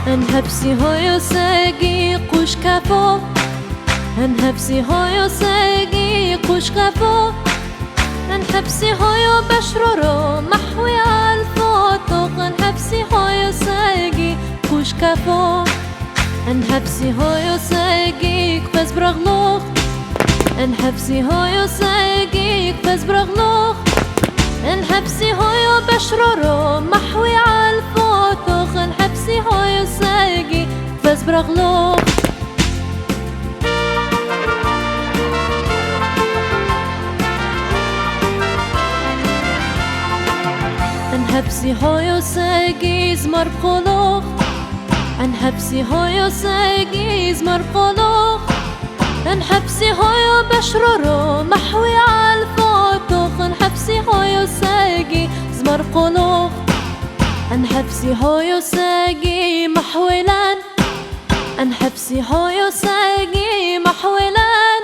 هنفسي هايو ساقي قوش كفو هنفسي هايو ساقي قوش كفو هنفسي هايو بشرورو محوي عالفوتوق هنفسي هايو ساقي قوش كفو هنفسي هايو ساقي كفاز برغلوخ هنفسي هايو ساقي كفاز برغلوخ هنفسي هايو بشرورو محوي عالفوتوق هنفسي هايو ساقي كفاز برغلوخ هنفسي هايو ساقي زمر بقلوخ هنفسي هايو ساقي زمر بقلوخ هنفسي هايو بشرورو محوي عالفوتوخ هنفسي هايو ساقي زمر بقلوخ هنفسي هايو ساقي محولان هنفسي هايو ساقي محولان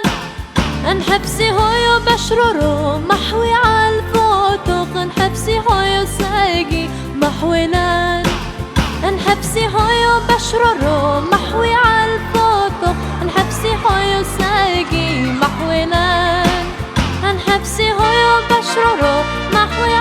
هنفسي هايو بشرورو محوي عالفوتوخ هنفسي هايو ساقي محولان هنفسي هايو بشرورو محوي عالفوتوخ هنفسي هايو ساقي محولان هنفسي هايو بشرورو محوي